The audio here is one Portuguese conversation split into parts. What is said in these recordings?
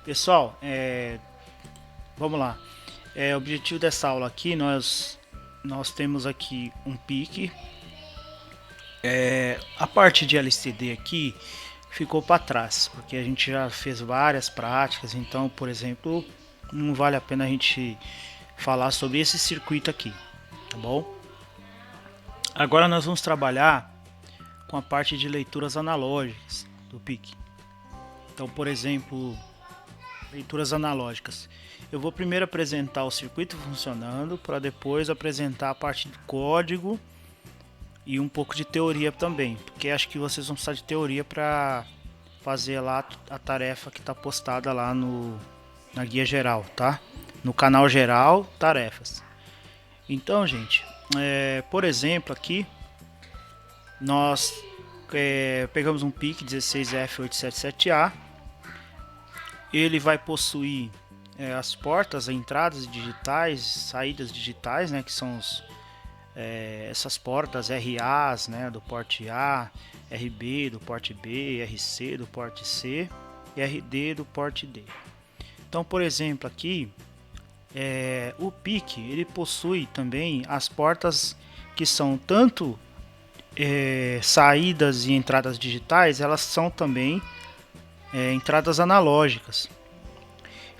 Pessoal, vamos lá. O objetivo dessa aula aqui, nós temos aqui um pique. A parte de LCD aqui ficou para trás, porque a gente já fez várias práticas, então, por exemplo, não vale a pena a gente falar sobre esse circuito aqui, tá bom? Agora nós vamos trabalhar com a parte de leituras analógicas do PIC. Então, por exemplo, leituras analógicas. Eu vou primeiro apresentar o circuito funcionando, para depois apresentar a parte do código e um pouco de teoria também, porque acho que vocês vão precisar de teoria para fazer lá a tarefa que está postada lá na guia geral, tá? No canal geral, tarefas. Então, gente, por exemplo, aqui nós pegamos um PIC 16F877A. Ele vai possuir as portas, entradas digitais, saídas digitais, né, que são essas portas RAs, né, do porte A, RB do porte B, RC do porte C e RD do porte D. Então, por exemplo, aqui o PIC ele possui também as portas que são tanto saídas e entradas digitais, elas são também entradas analógicas.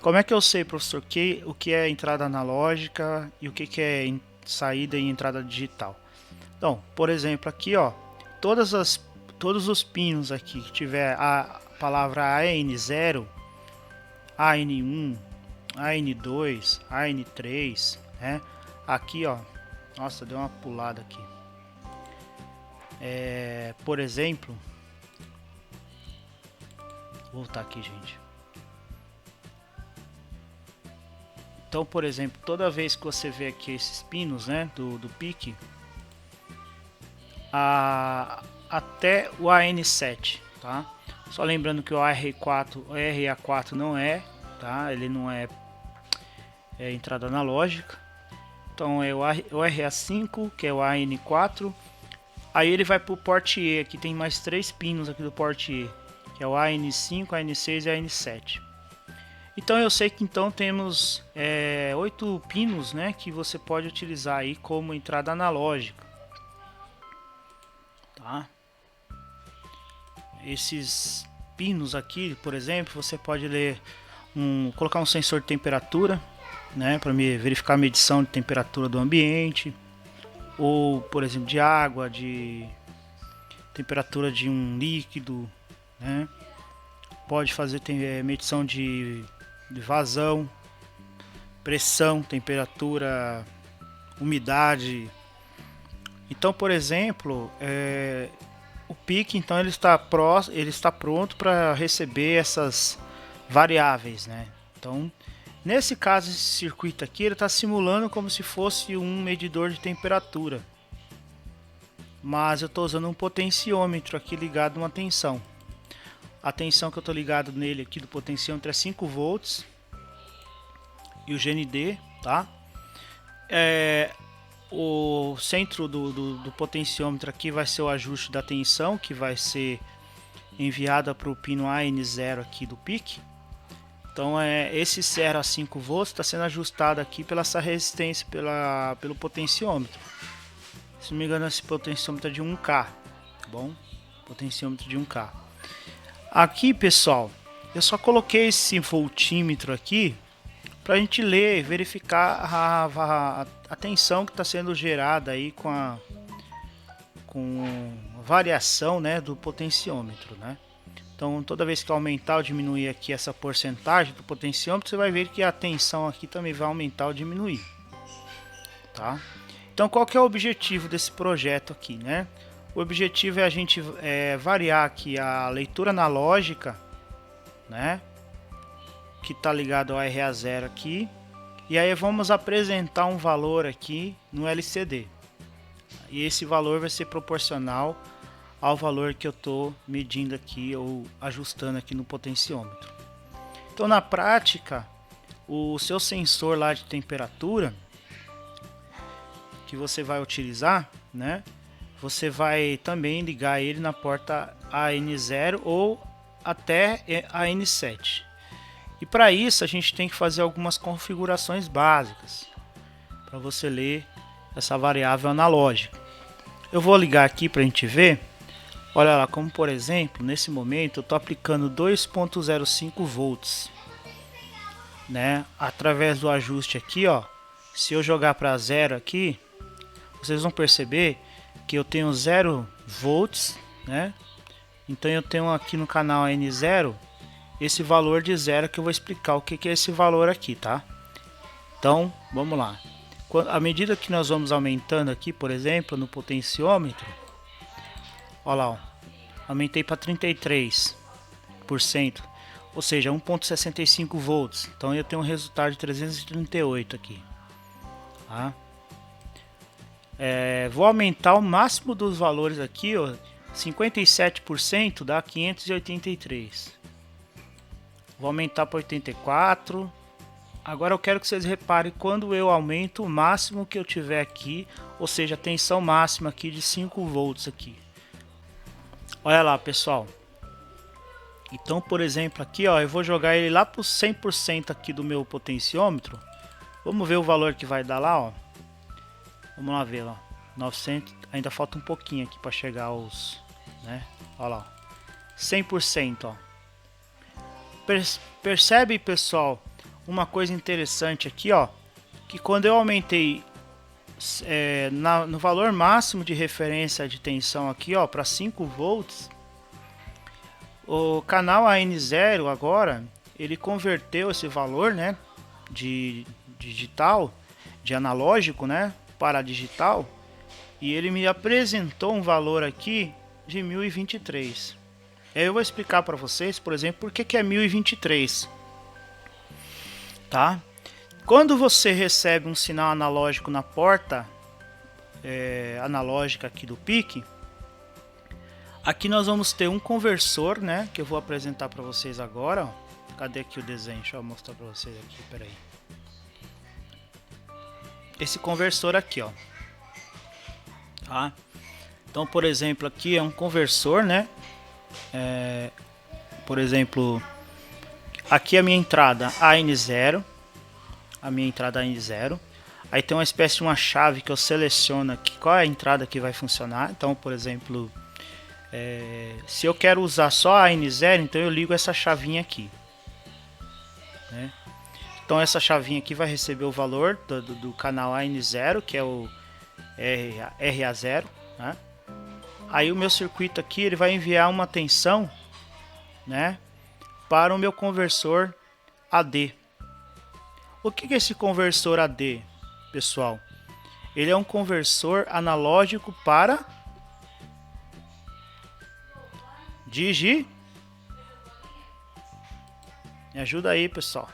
Como é que eu sei, professor, o que é entrada analógica e o que é saída e entrada digital? Então, por exemplo, aqui, ó, todos os pinos aqui que tiver a palavra AN0, AN1, AN2, AN3, né? Aqui, ó, nossa, deu uma pulada aqui. Por exemplo, vou voltar aqui, gente. Então, por exemplo, toda vez que você vê aqui esses pinos, né, do PIC, até o AN7, tá? Só lembrando que o RA4 não é, tá? Ele não é entrada analógica. Então é o RA5, que é o AN4. Aí ele vai para o porte E, aqui tem mais 3 pinos aqui do porte E, que é o AN5, AN6 e AN7. Então eu sei que então temos 8 pinos, né, que você pode utilizar aí como entrada analógica, tá? Esses pinos aqui, por exemplo, você pode colocar um sensor de temperatura, né, para verificar a medição de temperatura do ambiente, ou por exemplo de água, de temperatura de um líquido, né? Pode fazer medição de vazão, pressão, temperatura, umidade. Então, por exemplo, o PIC então ele está pronto para receber essas variáveis, né? Então, nesse caso, esse circuito aqui ele está simulando como se fosse um medidor de temperatura, mas eu estou usando um potenciômetro aqui ligado a uma tensão. A tensão que eu estou ligado nele aqui do potenciômetro é 5 volts e o GND, tá? O centro do potenciômetro aqui vai ser o ajuste da tensão, que vai ser enviada para o pino AN0 aqui do PIC. Então esse 0 a 5 volts está sendo ajustado aqui pela essa resistência, pelo potenciômetro. Se não me engano, esse potenciômetro é de 1K, tá bom? Potenciômetro de 1K. Aqui, pessoal, eu só coloquei esse voltímetro aqui para a gente ler, verificar a tensão que está sendo gerada aí com a variação, né, do potenciômetro, né? Então, toda vez que aumentar ou diminuir aqui essa porcentagem do potenciômetro, você vai ver que a tensão aqui também vai aumentar ou diminuir, tá? Então, qual que é o objetivo desse projeto aqui, né? O objetivo é a gente variar aqui a leitura analógica, né, que está ligado ao RA0 aqui, e aí vamos apresentar um valor aqui no LCD. E esse valor vai ser proporcional ao valor que eu estou medindo aqui ou ajustando aqui no potenciômetro. Então, na prática, o seu sensor lá de temperatura que você vai utilizar, né, você vai também ligar ele na porta AN0 ou até AN7. E para isso a gente tem que fazer algumas configurações básicas para você ler essa variável analógica. Eu vou ligar aqui para a gente ver. Olha lá, como por exemplo, nesse momento eu estou aplicando 2.05 volts, né? Através do ajuste aqui, ó. Se eu jogar para 0 aqui, vocês vão perceber que eu tenho 0 volts, né? Então eu tenho aqui no canal N0 esse valor de 0 que eu vou explicar o que é esse valor aqui, tá? Então, vamos lá. À medida que nós vamos aumentando aqui, por exemplo, no potenciômetro, olha lá, ó, aumentei para 33%, ou seja, 1.65 volts. Então eu tenho um resultado de 338 aqui. Tá? Vou aumentar o máximo dos valores aqui, ó, 57% dá 583. Vou aumentar para 84. Agora eu quero que vocês reparem quando eu aumento o máximo que eu tiver aqui, ou seja, a tensão máxima aqui de 5 volts aqui. Olha lá, pessoal. Então, por exemplo, aqui, ó, eu vou jogar ele lá para o 100% aqui do meu potenciômetro. Vamos ver o valor que vai dar lá, ó. Vamos lá ver, ó. 900, ainda falta um pouquinho aqui para chegar aos, né? Olha lá. 100%, ó. Percebe, pessoal, uma coisa interessante aqui, ó, que quando eu aumentei no valor máximo de referência de tensão aqui, ó, para 5 volts, o canal AN0 agora, ele converteu esse valor, né, de digital, de analógico, né, para digital, e ele me apresentou um valor aqui de 1023. Eu vou explicar para vocês, por exemplo, por que é 1023. Tá? Quando você recebe um sinal analógico na porta analógica aqui do PIC, aqui nós vamos ter um conversor, né, que eu vou apresentar para vocês agora. Ó. Cadê aqui o desenho? Deixa eu mostrar para vocês aqui, peraí. Esse conversor aqui, ó. Tá? Então, por exemplo, aqui é um conversor, né? Por exemplo, aqui a minha entrada AN0, aí tem uma espécie de uma chave que eu seleciono aqui qual é a entrada que vai funcionar. Então, por exemplo, se eu quero usar só a AN0, então eu ligo essa chavinha aqui, né? Então essa chavinha aqui vai receber o valor do canal AN0, que é o RA0, né? Aí o meu circuito aqui ele vai enviar uma tensão, né, para o meu conversor AD. O que é esse conversor AD, pessoal? Ele é um conversor analógico para Me ajuda aí, pessoal.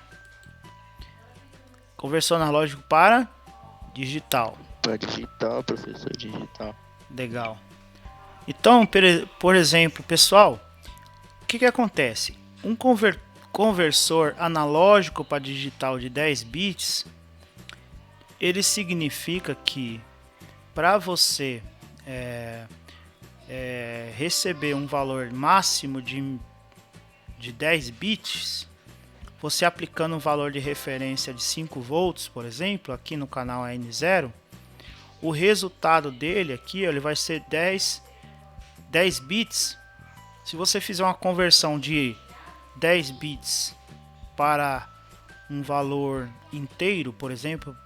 Conversor analógico para digital. Para digital, professor, digital. Legal. Então, por exemplo, pessoal, o que acontece? Um conversor analógico para digital de 10 bits, ele significa que para você receber um valor máximo de 10 bits, você aplicando um valor de referência de 5 volts, por exemplo, aqui no canal AN0, o resultado dele aqui ele vai ser 10 bits. Se você fizer uma conversão de 10 bits para um valor inteiro, por exemplo,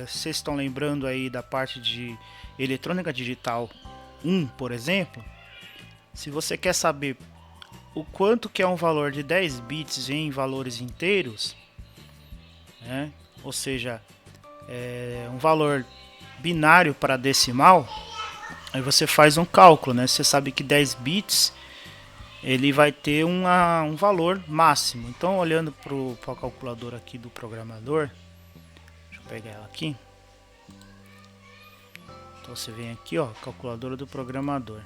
vocês estão lembrando aí da parte de eletrônica digital 1, por exemplo, se você quer saber o quanto que é um valor de 10 bits em valores inteiros, né? Ou seja, um valor binário para decimal, aí você faz um cálculo, né? Você sabe que 10 bits ele vai ter um valor máximo. Então, olhando para a calculadora aqui do programador, deixa eu pegar ela aqui. Então você vem aqui, ó, calculadora do programador.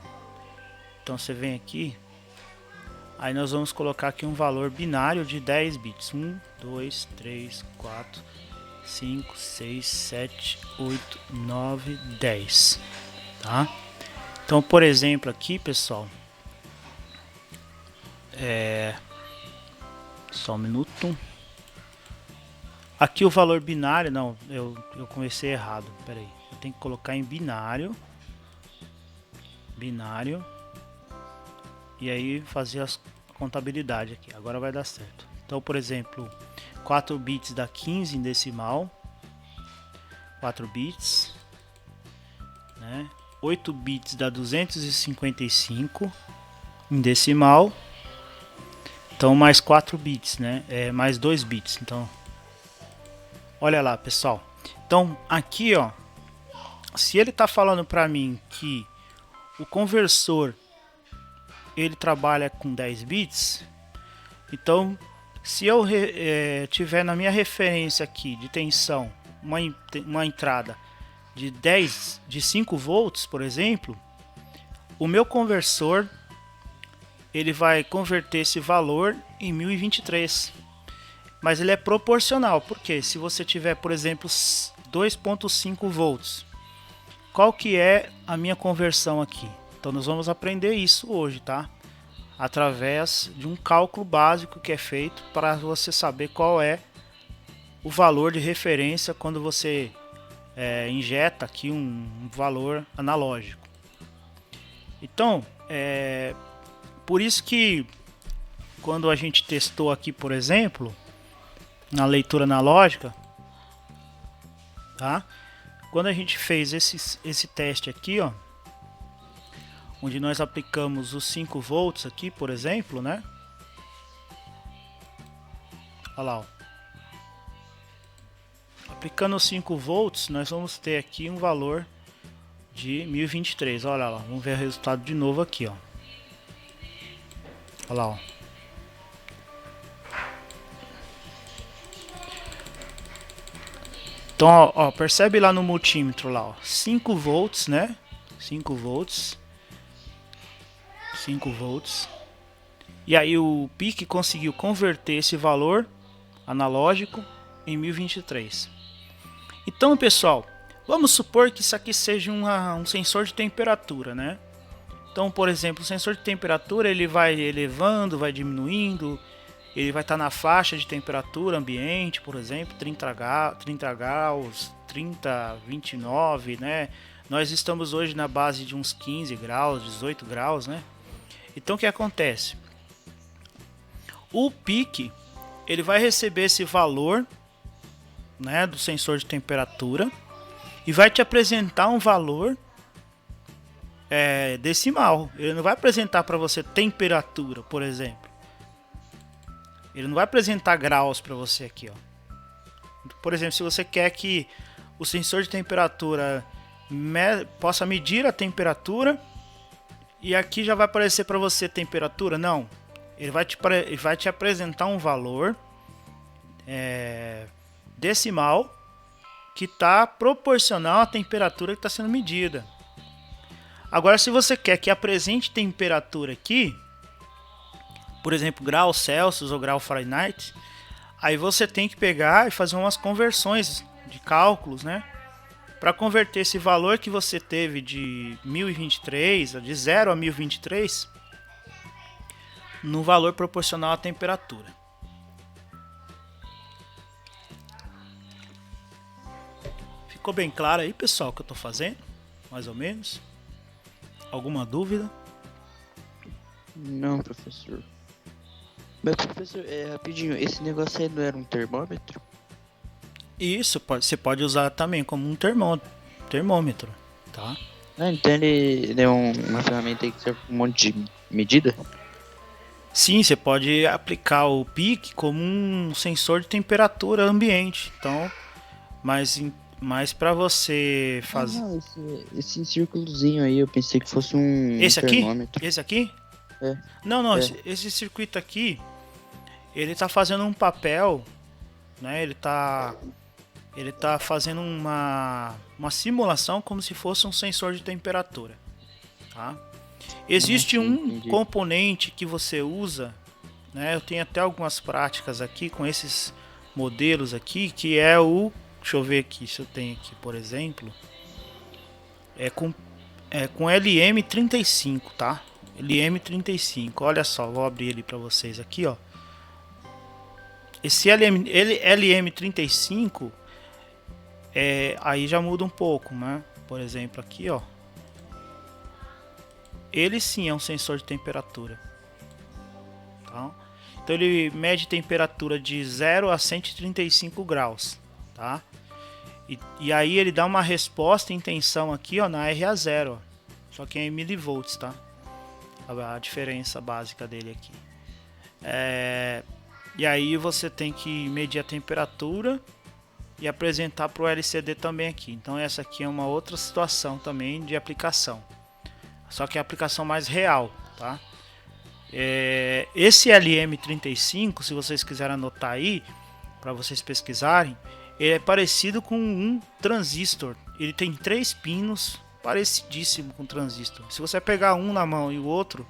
Então você vem aqui, aí nós vamos colocar aqui um valor binário de 10 bits. 1, 2, 3, 4, 5, 6, 7, 8, 9, 10. Tá? Então, por exemplo, aqui, pessoal, Só um minuto. Aqui o valor binário, não, eu comecei errado. Pera aí, eu tenho que colocar em binário. Binário. E aí fazer a contabilidade aqui. Agora vai dar certo. Então, por exemplo, 4 bits dá 15 em decimal. 4 bits, né? 8 bits dá 255 em decimal. Então mais 4 bits, né? Mais 2 bits. Então, olha lá, pessoal. Então aqui, ó, se ele tá falando para mim que o conversor ele trabalha com 10 bits, então se eu tiver na minha referência aqui de tensão uma entrada de 5 volts, por exemplo, o meu conversor ele vai converter esse valor em 1023. Mas ele é proporcional, porque se você tiver, por exemplo, 2.5 volts, qual que é a minha conversão aqui? Então nós vamos aprender isso hoje, tá? Através de um cálculo básico que é feito para você saber qual é o valor de referência quando você injeta aqui um valor analógico. Então, por isso que quando a gente testou aqui, por exemplo, na leitura analógica, tá? Quando a gente fez esse teste aqui, ó, onde nós aplicamos os 5 volts aqui, por exemplo, né? Olha lá, ó. Aplicando os 5 volts, nós vamos ter aqui um valor de 1023. Olha lá, vamos ver o resultado de novo aqui, ó. Olha lá, ó. Então, ó, percebe lá no multímetro lá, ó, 5 volts, né? 5 volts. 5 volts. E aí o PIC conseguiu converter esse valor analógico em 1023. Então, pessoal, vamos supor que isso aqui seja um sensor de temperatura, né? Então, por exemplo, o sensor de temperatura ele vai elevando, vai diminuindo. Ele vai estar na faixa de temperatura ambiente, por exemplo, 30 graus, 30, 29, né? Nós estamos hoje na base de uns 15 graus, 18 graus, né? Então o que acontece? O PIC, ele vai receber esse valor, né, do sensor de temperatura e vai te apresentar um valor decimal. Ele não vai apresentar para você temperatura, por exemplo. Ele não vai apresentar graus para você aqui, ó. Por exemplo, se você quer que o sensor de temperatura possa medir a temperatura e aqui já vai aparecer para você temperatura, não. Ele vai te apresentar um valor decimal que está proporcional à temperatura que está sendo medida. Agora, se você quer que apresente temperatura aqui, por exemplo, grau Celsius ou grau Fahrenheit, aí você tem que pegar e fazer umas conversões de cálculos, né? Para converter esse valor que você teve de 1023, de 0 a 1023, no valor proporcional à temperatura. Ficou bem claro aí, pessoal, o que eu estou fazendo? Mais ou menos? Alguma dúvida? Não, professor. Mas, professor, rapidinho, esse negócio aí não era um termômetro? Isso, você pode usar também como um termômetro, tá? Então ele é uma ferramenta aí que serve para um monte de medida? Sim, você pode aplicar o PIC como um sensor de temperatura ambiente. Então, mas para você fazer... Não, esse círculozinho aí, eu pensei que fosse um termômetro. Esse aqui? É. Não, esse circuito aqui, ele tá fazendo um papel, né? Ele tá fazendo uma simulação como se fosse um sensor de temperatura, tá? Existe entendi. Componente que você usa, né? Eu tenho até algumas práticas aqui com esses modelos aqui, que é o... Deixa eu ver aqui se eu tenho aqui, por exemplo. É com LM35, tá? LM35, olha só, vou abrir ele para vocês aqui, ó. Esse LM35 aí já muda um pouco, né? Por exemplo, aqui, ó. Ele sim é um sensor de temperatura. Tá? Então ele mede temperatura de 0 a 135 graus, tá? E aí ele dá uma resposta em tensão aqui, ó, na RA0, ó. Só que é em milivolts, tá? A diferença básica dele aqui. E aí você tem que medir a temperatura e apresentar para o LCD também aqui. Então essa aqui é uma outra situação também de aplicação. Só que é a aplicação mais real, tá? Esse LM35, se vocês quiserem anotar aí, para vocês pesquisarem, ele é parecido com um transistor. Ele tem 3 pinos, parecidíssimo com um transistor. Se você pegar um na mão e o outro,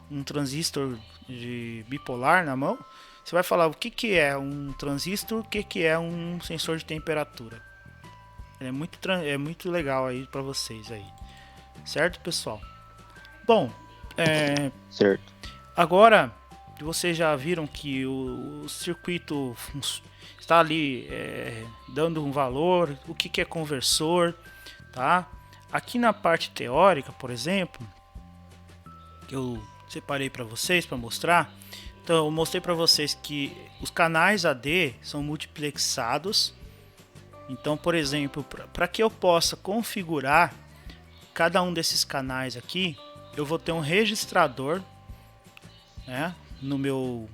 um transistor de bipolar na mão, você vai falar o que é um transistor, o que é um sensor de temperatura. É muito legal aí para vocês aí, certo, pessoal? Bom, Certo. agora vocês já viram que o circuito está ali dando um valor, o que é conversor, tá? Aqui na parte teórica, por exemplo, que eu separei para vocês para mostrar. Então eu mostrei para vocês que os canais AD são multiplexados. Então, por exemplo, para que eu possa configurar cada um desses canais aqui, eu vou ter um registrador, né, no meu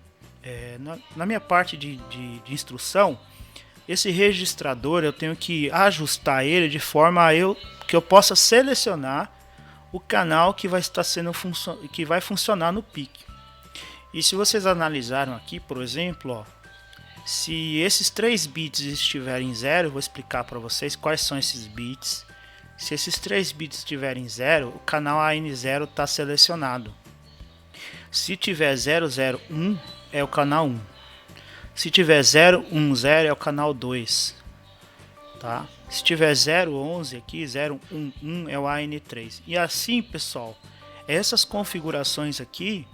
na minha parte de instrução. Esse registrador eu tenho que ajustar ele de forma que eu possa selecionar o canal que vai estar sendo que vai funcionar no PIC. E se vocês analisaram aqui, por exemplo, ó, se esses 3 bits estiverem em 0, eu vou explicar para vocês quais são esses bits. Se esses 3 bits estiverem em 0, o canal AN0 está selecionado. Se tiver 001, é o canal 1. Se tiver 010, é o canal 2. Tá? Se tiver 011 aqui, 011 é o AN3. E assim, pessoal, essas configurações aqui,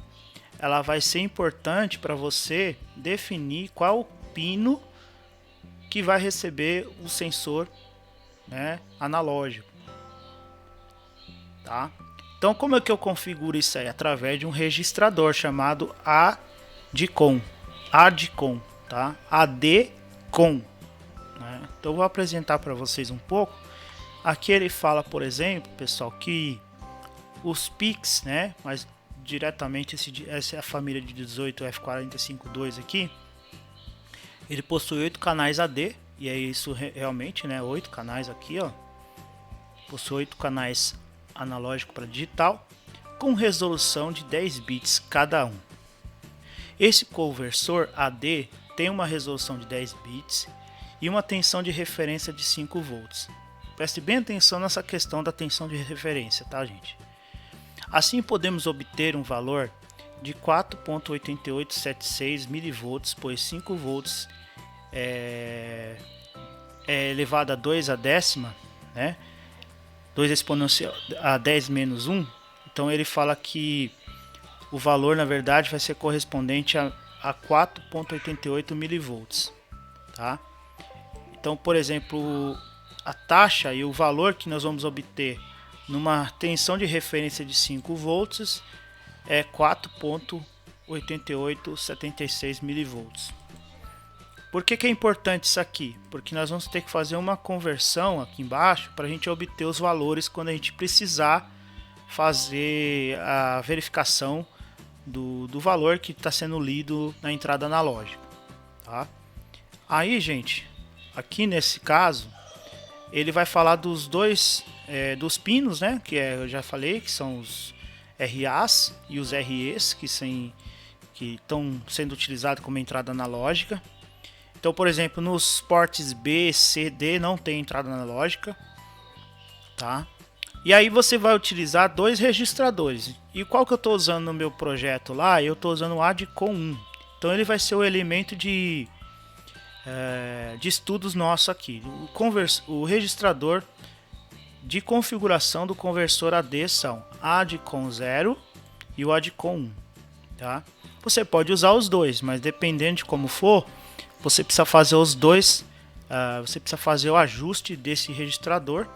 ela vai ser importante para você definir qual pino que vai receber o sensor, né, analógico. Tá? Então, como é que eu configuro isso aí? Através de um registrador chamado ADCOM. Tá? ADCOM. Né? Então, eu vou apresentar para vocês um pouco. Aqui ele fala, por exemplo, pessoal, que os PICs, né, mas diretamente essa é a família de 18F452 aqui, ele possui 8 canais AD, e é isso realmente, né, 8 canais aqui, ó, possui 8 canais analógico para digital, com resolução de 10 bits cada um. Esse conversor AD tem uma resolução de 10 bits e uma tensão de referência de 5 volts. Preste bem atenção nessa questão da tensão de referência, tá, gente? Assim podemos obter um valor de 4.8876 mV, pois 5 volts é elevado a 2 a décima, né? 2 exponencial a 10 menos 1. Então ele fala que o valor, na verdade, vai ser correspondente a 4.88 mV, tá? Então, por exemplo, a taxa e o valor que nós vamos obter numa tensão de referência de 5 volts é 4.8876 mV. Por que é importante isso aqui? Porque nós vamos ter que fazer uma conversão aqui embaixo para a gente obter os valores quando a gente precisar fazer a verificação do valor que está sendo lido na entrada analógica. Tá? Aí, gente, aqui nesse caso, ele vai falar dos dos pinos, né? Que eu já falei, que são os RAs e os REs, que estão sendo utilizados como entrada analógica. Então, por exemplo, nos ports B, C, D não tem entrada analógica, tá? E aí você vai utilizar 2 registradores. E qual que eu estou usando no meu projeto lá? Eu estou usando o ADCOM 1. Então ele vai ser o elemento de estudos nosso aqui. O registrador de configuração do conversor AD são ADCOM 0 e o ADCOM 1. Tá? Você pode usar os dois, mas dependendo de como for, você precisa fazer os dois, você precisa fazer o ajuste desse registrador,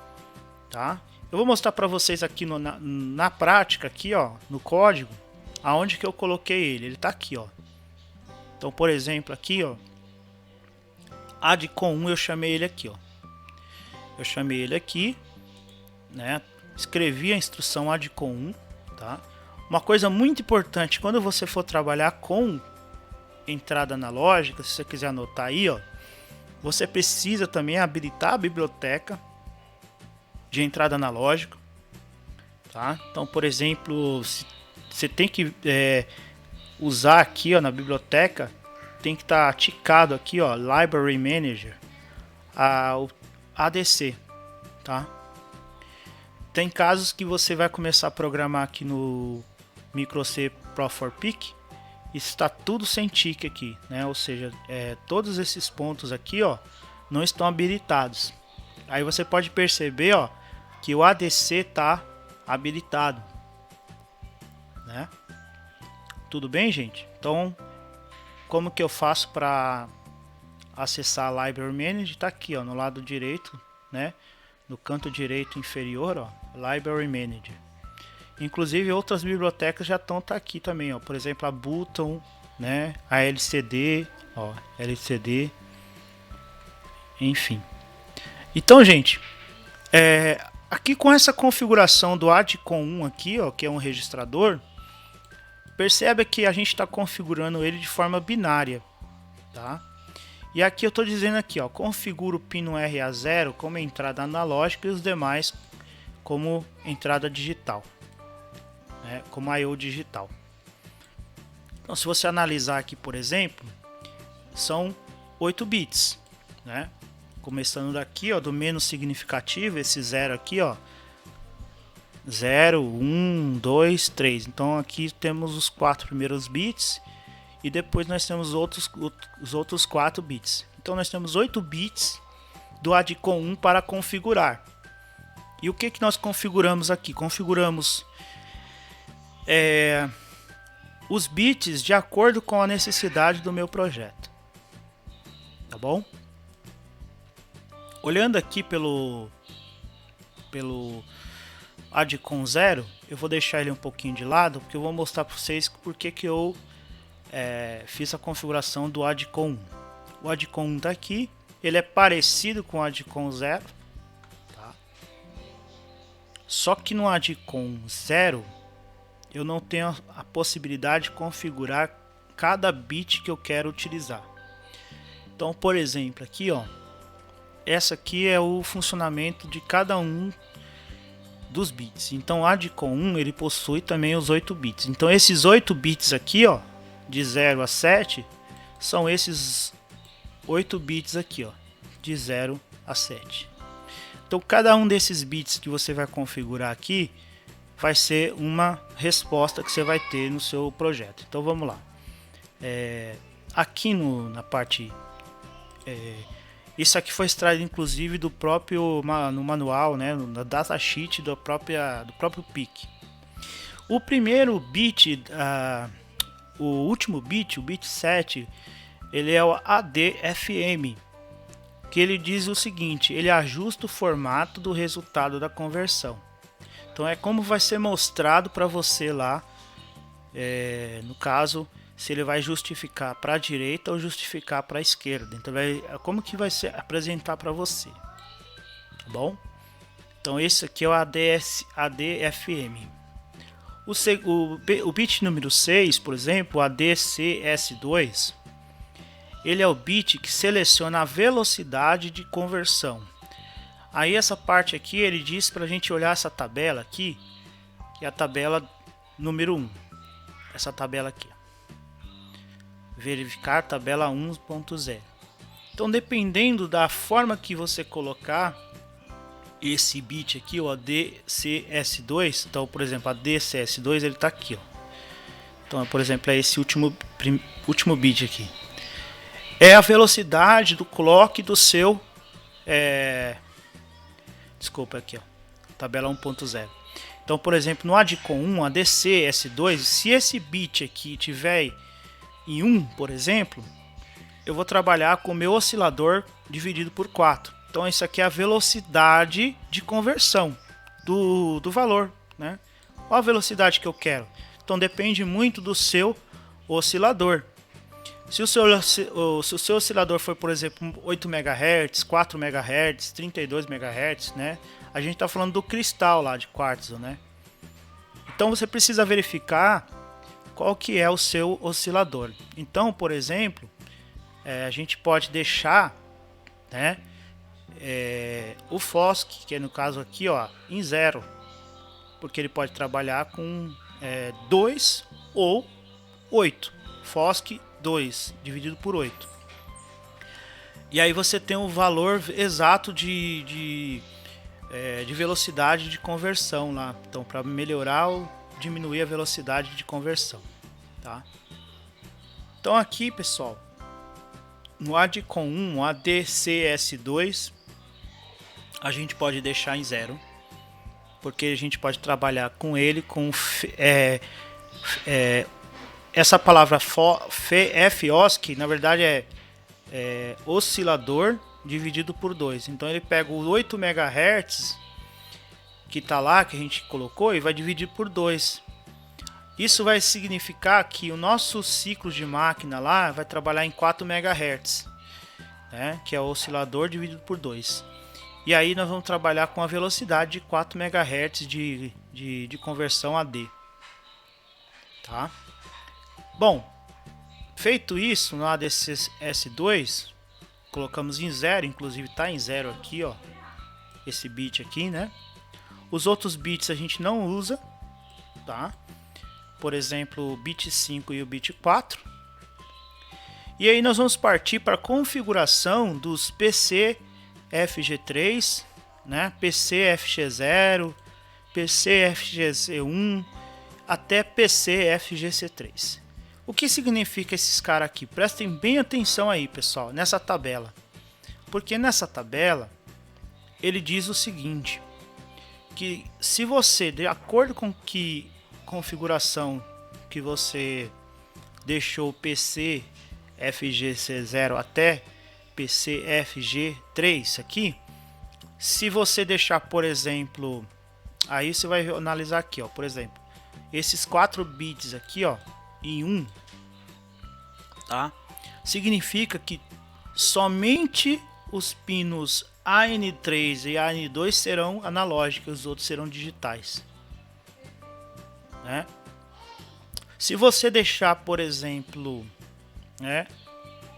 tá? Eu vou mostrar para vocês aqui na prática, aqui ó, no código, aonde que eu coloquei ele. Ele tá aqui, ó. Então, por exemplo, aqui ó, ADCOM 1 eu chamei ele aqui, ó. Eu chamei ele aqui, né? Escrevi a instrução ADCOM 1, tá? Uma coisa muito importante, quando você for trabalhar com entrada analógica, se você quiser anotar aí, ó, você precisa também habilitar a biblioteca de entrada analógica, tá? Então, por exemplo, você tem que usar aqui, ó, na biblioteca, tem que estar ticado aqui, ó, Library Manager, o ADC, tá? Tem casos que você vai começar a programar aqui no Micro-C Pro 4PIC, está tudo sem tique aqui, né? Ou seja, todos esses pontos aqui, ó, não estão habilitados. Aí você pode perceber, ó, que o ADC está habilitado, né? Tudo bem, gente? Então, como que eu faço para acessar a Library Manager? Tá aqui, ó, no lado direito, né? No canto direito inferior, ó, Library Manager. Inclusive outras bibliotecas já estão aqui também, ó. Por exemplo, a Button, né? A LCD, ó, LCD, enfim. Então, gente, aqui com essa configuração do ADCOM 1 aqui, ó, que é um registrador, percebe que a gente está configurando ele de forma binária, tá? E aqui eu estou dizendo aqui, ó, configura o pino RA0 como entrada analógica e os demais como entrada digital, né, como I/O digital. Então, se você analisar aqui, por exemplo, são 8 bits, né? Começando daqui, ó, do menos significativo, esse 0 aqui, ó, 0, 1, 2, 3. Então aqui temos os 4 primeiros bits e depois nós temos os outros 4 bits. Então nós temos 8 bits do ADCOM 1 para configurar. E o que nós configuramos aqui? Configuramos os bits de acordo com a necessidade do meu projeto. Tá bom? Olhando aqui pelo ADCOM 0, eu vou deixar ele um pouquinho de lado, porque eu vou mostrar para vocês porque que eu fiz a configuração do ADCOM 1. O ADCOM 1 está aqui, ele é parecido com o ADCOM 0, tá? Só que no ADCOM 0 eu não tenho a possibilidade de configurar cada bit que eu quero utilizar. Então, por exemplo, aqui, ó, essa aqui é o funcionamento de cada um dos bits. Então, o ADCOM 1 ele possui também os 8 bits. Então, esses 8 bits aqui, ó, de 0 a 7, são esses 8 bits aqui, ó, de 0 a 7. Então, cada um desses bits que você vai configurar aqui vai ser uma resposta que você vai ter no seu projeto. Então, vamos lá. Aqui na parte... isso aqui foi extraído inclusive do próprio no manual, né, na datasheet do próprio PIC. O primeiro bit, o último bit, o bit 7, ele é o ADFM, que ele diz o seguinte: ele ajusta o formato do resultado da conversão. Então é como vai ser mostrado para você lá, no caso, se ele vai justificar para a direita ou justificar para a esquerda. Então como que vai se apresentar para você, tá bom? Então esse aqui é o ADFM. O bit número 6, por exemplo, o ADCS2, ele é o bit que seleciona a velocidade de conversão. Aí essa parte aqui ele diz para a gente olhar essa tabela aqui, que é a tabela número 1. Essa tabela aqui. Verificar tabela 1.0. Então, dependendo da forma que você colocar esse bit aqui, o ADCS2, então, por exemplo, a DCS2 ele está aqui, ó. Então, por exemplo, é esse último bit aqui. É a velocidade do clock do seu desculpa aqui, ó, tabela 1.0. Então, por exemplo, no ADCOM 1, a DCS2, se esse bit aqui tiver em 1, por exemplo, eu vou trabalhar com o meu oscilador dividido por 4. Então isso aqui é a velocidade de conversão do valor, né? Qual a velocidade que eu quero? Então depende muito do seu oscilador. Se o seu oscilador for, por exemplo, 8 MHz, 4 MHz, 32 MHz, né? A gente está falando do cristal lá de quartzo, né? Então você precisa verificar qual que é o seu oscilador. Então, por exemplo, a gente pode deixar, né, o FOSC, que é no caso aqui, ó, em 0, porque ele pode trabalhar com 2 ou 8. FOSC 2 dividido por 8. E aí você tem o valor exato de velocidade de conversão lá. Então, para melhorar ou diminuir a velocidade de conversão, tá? Então aqui, pessoal, no ADCOM 1, ADCS2, a gente pode deixar em 0, porque a gente pode trabalhar com ele com essa palavra FOSC, na verdade é oscilador dividido por 2. Então ele pega os 8 MHz que está lá, que a gente colocou, e vai dividir por 2. Isso vai significar que o nosso ciclo de máquina lá vai trabalhar em 4 MHz, né, que é o oscilador dividido por 2. E aí nós vamos trabalhar com a velocidade de 4 MHz de conversão AD. Tá? Bom, feito isso, no ADCS2, colocamos em 0, inclusive está em 0 aqui, ó, esse bit aqui, né? Os outros bits a gente não usa, tá? Por exemplo, o bit 5 e o bit 4. E aí nós vamos partir para a configuração dos PCFG3, né? PCFG0, PCFG1 até PCFGC3. O que significa esses caras aqui? Prestem bem atenção aí, pessoal, nessa tabela. Porque nessa tabela ele diz o seguinte, que se você, de acordo com que configuração que você deixou PCFGC0 até PCFG3 aqui, se você deixar, por exemplo, aí você vai analisar aqui, ó, por exemplo, esses 4 bits aqui, ó, em 1, tá? Significa que somente os pinos AN3 e AN2 serão analógicos, os outros serão digitais, né? Se você deixar, por exemplo, né,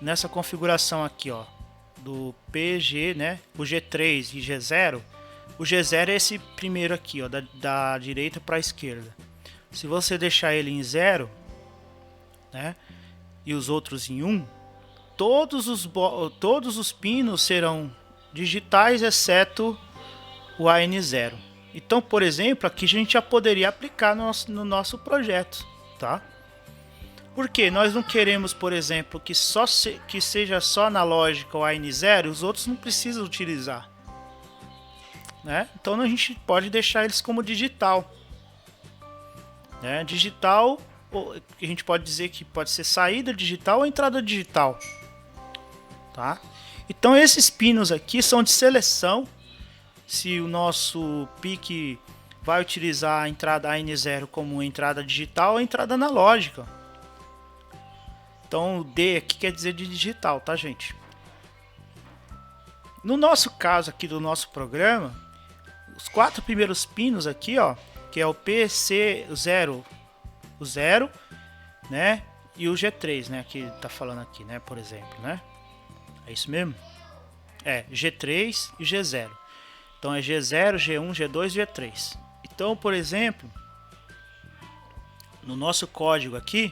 nessa configuração aqui, ó, do PG, né, o G3 e G0, o G0 é esse primeiro aqui, ó, da direita para a esquerda. Se você deixar ele em 0, né, e os outros em 1, todos os pinos serão digitais, exceto o AN0. Então, por exemplo, aqui a gente já poderia aplicar no nosso projeto, tá? Porque nós não queremos, por exemplo, que seja só analógica o AN0, os outros não precisam utilizar, né? Então a gente pode deixar eles como digital, né? Digital, a gente pode dizer que pode ser saída digital ou entrada digital, tá? Então esses pinos aqui são de seleção. Se o nosso PIC vai utilizar a entrada AN0 como entrada digital ou entrada analógica. Então o D aqui quer dizer de digital, tá, gente? No nosso caso aqui do nosso programa, os 4 primeiros pinos aqui, ó, que é o PC0, o 0, né, e o G3, né, que tá falando aqui, né, por exemplo, né? É isso mesmo? É, G3 e G0. Então é G0, G1, G2 e G3. Então, por exemplo, no nosso código aqui,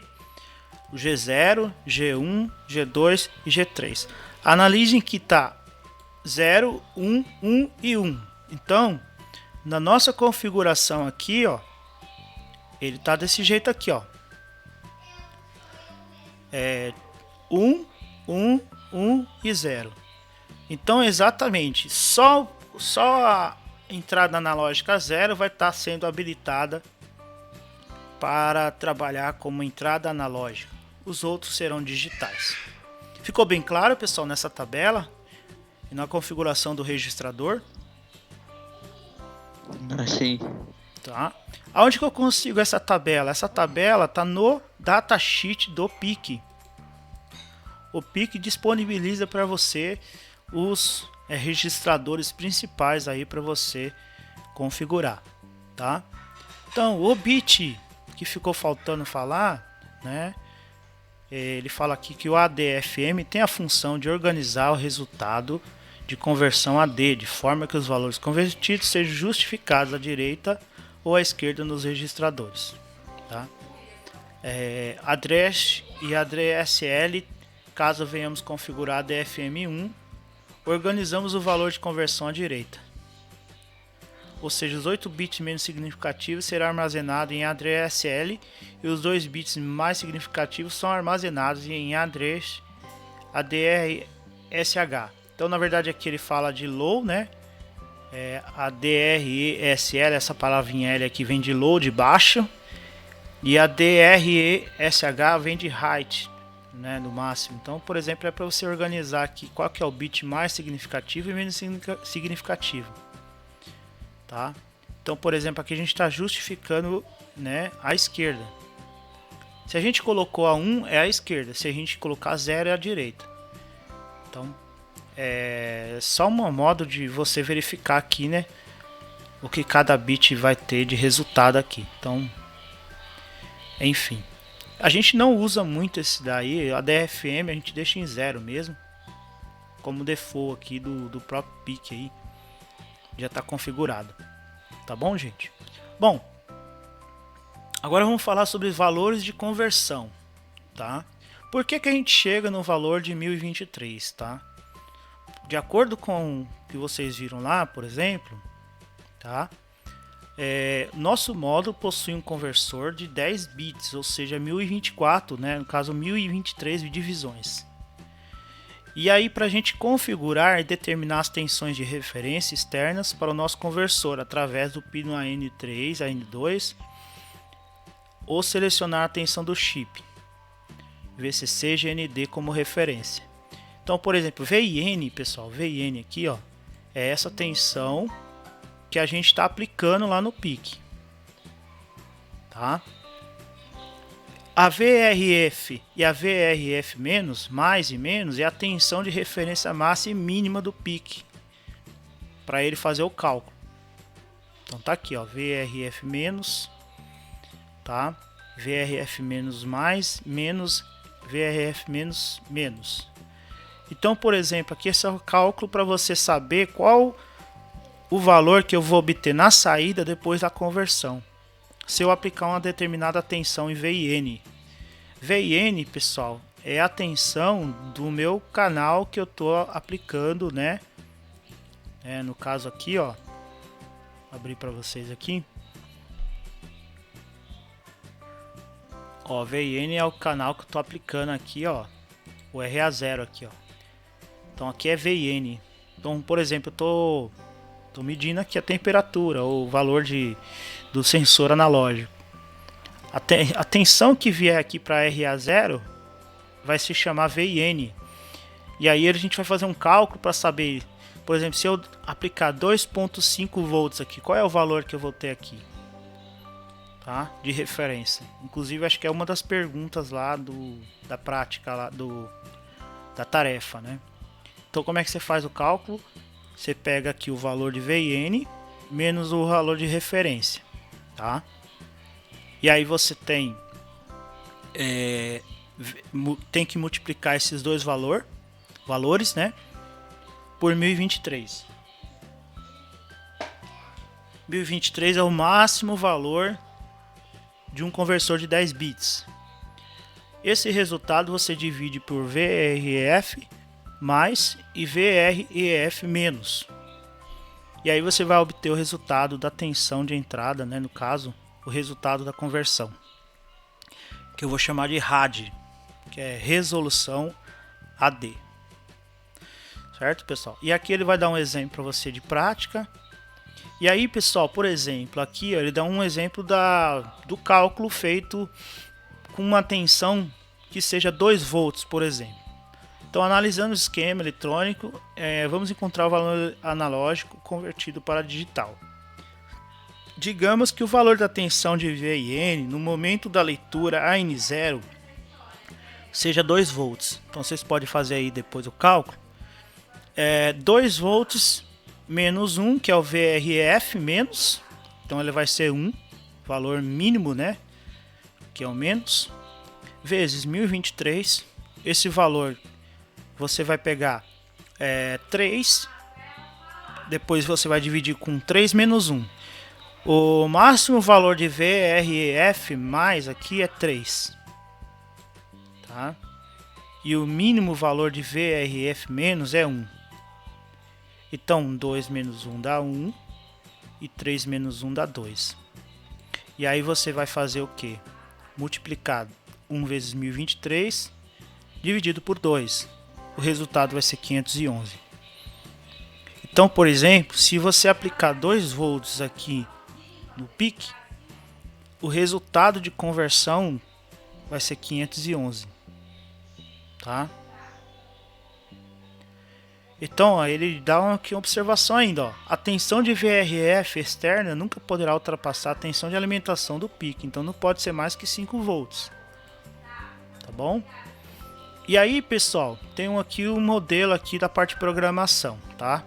o G0, G1, G2 e G3. Analisem que tá 0, 1, 1 e 1. Então, na nossa configuração aqui, ó, ele tá desse jeito aqui, ó. 1, 1, 1 e 0. Então, exatamente, só a entrada analógica 0 vai estar sendo habilitada para trabalhar como entrada analógica. Os outros serão digitais. Ficou bem claro, pessoal, nessa tabela e na configuração do registrador? Assim. Tá? Aonde que eu consigo essa tabela? Essa tabela está no datasheet do PIC. O PIC disponibiliza para você os registradores principais aí para você configurar, tá? Então, o bit que ficou faltando falar, né? Ele fala aqui que o ADFM tem a função de organizar o resultado de conversão AD, de forma que os valores convertidos sejam justificados à direita ou à esquerda nos registradores. Tá? Address e ADSL, caso venhamos configurar ADFM1, organizamos o valor de conversão à direita. Ou seja, os 8 bits menos significativos serão armazenados em ADSL e os 2 bits mais significativos são armazenados em ADRSH. Então, na verdade, aqui ele fala de low, né? ADRESL, essa palavrinha L aqui vem de low, de baixo. E a DRESH vem de height, né? No máximo. Então, por exemplo, é para você organizar aqui qual que é o bit mais significativo e menos significativo. Tá? Então, por exemplo, aqui a gente está justificando, né, a esquerda. Se a gente colocou a 1 é a esquerda, se a gente colocar 0 é a direita. Então, é só um modo de você verificar aqui, né, o que cada bit vai ter de resultado aqui. Então, enfim, a gente não usa muito esse daí, a DFM a gente deixa em 0 mesmo, como default aqui do próprio PIC aí. Já está configurado, tá bom, gente? Bom, agora vamos falar sobre valores de conversão, tá? Por que a gente chega no valor de 1023, tá? De acordo com o que vocês viram lá, por exemplo, tá? Nosso módulo possui um conversor de 10 bits, ou seja, 1024, né? No caso 1023 divisões. E aí, para a gente configurar e determinar as tensões de referência externas para o nosso conversor através do pino AN3, AN2, ou selecionar a tensão do chip VCC GND como referência. Então, por exemplo, VIN, pessoal, VIN aqui, ó, é essa tensão que a gente está aplicando lá no PIC, tá? A VRF e a VRF menos, mais e menos, é a tensão de referência máxima e mínima do PIC, para ele fazer o cálculo. Então tá aqui, ó, VRF menos, tá? VRF menos mais, menos, VRF menos, menos. Então, por exemplo, aqui esse é o cálculo para você saber qual o valor que eu vou obter na saída depois da conversão, se eu aplicar uma determinada tensão em VIN. VIN, pessoal, é a tensão do meu canal que eu estou aplicando, né? No caso aqui, ó, abrir para vocês aqui. Ó, VIN é o canal que eu estou aplicando aqui, ó, o RA0 aqui, ó. Então aqui é VIN. Então, por exemplo, eu tô medindo aqui a temperatura, o valor do sensor analógico. A tensão que vier aqui para RA0 vai se chamar VIN. E aí a gente vai fazer um cálculo para saber, por exemplo, se eu aplicar 2.5 volts aqui, qual é o valor que eu vou ter aqui? Tá? De referência. Inclusive, acho que é uma das perguntas lá da prática, lá da tarefa, né? Então, como é que você faz o cálculo? Você pega aqui o valor de VIN menos o valor de referência, tá? E aí você tem que multiplicar esses dois valores, né, por 1023. 1023 é o máximo valor de um conversor de 10 bits. Esse resultado você divide por VRF mais e VREF menos. E aí você vai obter o resultado da tensão de entrada, né, no caso, o resultado da conversão, que eu vou chamar de RAD, que é resolução AD. Certo, pessoal? E aqui ele vai dar um exemplo para você de prática. E aí, pessoal, por exemplo, aqui ó, ele dá um exemplo do cálculo feito com uma tensão que seja 2 volts, por exemplo. Então, analisando o esquema eletrônico, vamos encontrar o valor analógico convertido para digital. Digamos que o valor da tensão de V e N no momento da leitura AN0 seja 2 volts. Então vocês podem fazer aí depois o cálculo. 2 volts menos 1, que é o VRF menos. Então ele vai ser 1, valor mínimo, né? Que é o menos. Vezes 1023. Esse valor você vai pegar 3. Depois você vai dividir com 3 menos 1. O máximo valor de VRF mais aqui é 3. Tá? E o mínimo valor de VRF menos é 1. Então 2 menos 1 dá 1. E 3 menos 1 dá 2. E aí você vai fazer o que? Multiplicar 1 vezes 1023 dividido por 2. O resultado vai ser 511. Então, por exemplo, se você aplicar 2 volts aqui no pique, o resultado de conversão vai ser 511, tá? Então, ó, ele dá uma observação ainda, ó. A tensão de VRF externa nunca poderá ultrapassar a tensão de alimentação do pique, então não pode ser mais que 5 volts, tá bom? E aí, pessoal, tem aqui o modelo aqui da parte de programação, tá?